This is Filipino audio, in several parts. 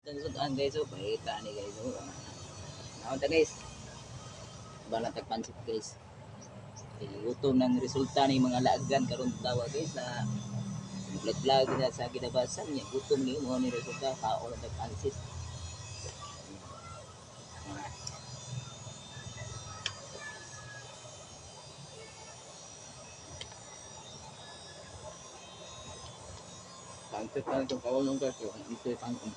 Sudan guys, so pakita ni guys. So, naon ta guys? Bala tagpansit guys. Utom ng resulta ni mga laagan karon tawa guys na vlog na sa kinabasan niya. Gutom ni mo ni resulta kaon ng tagpansit. Pansit na itong kaulong guys. Ito yung pansit.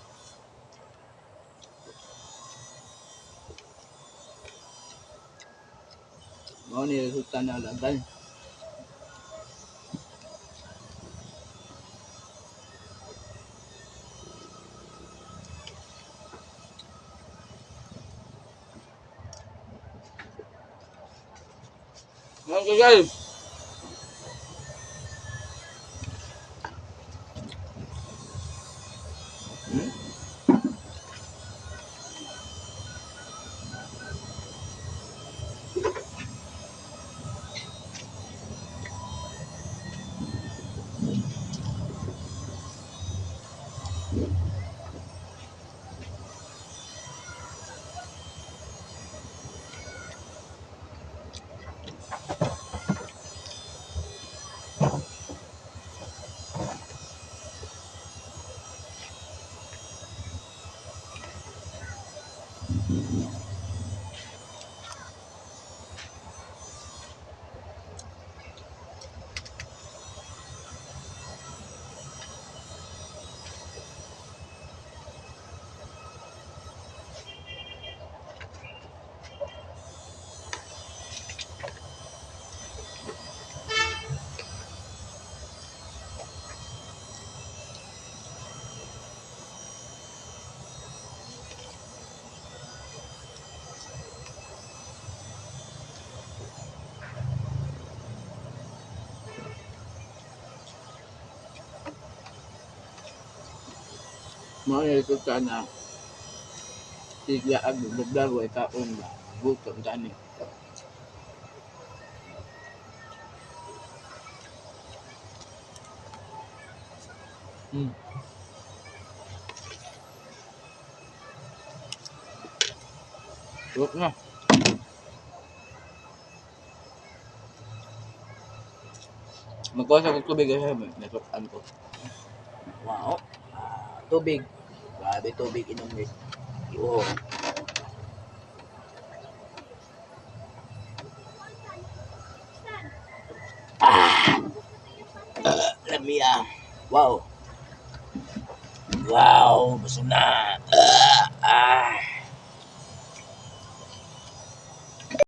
Mo ni resulta na laagan. Okay guys. Mo ni resulta na tigla ag bugdag wa taon ba. Gutom tani. Wag na. Magkuha sa tubig kasi natukan ko. Wow. Tubig. Grabe tubig inom guys. Oo. Lamia. Wow. Wow, busog na.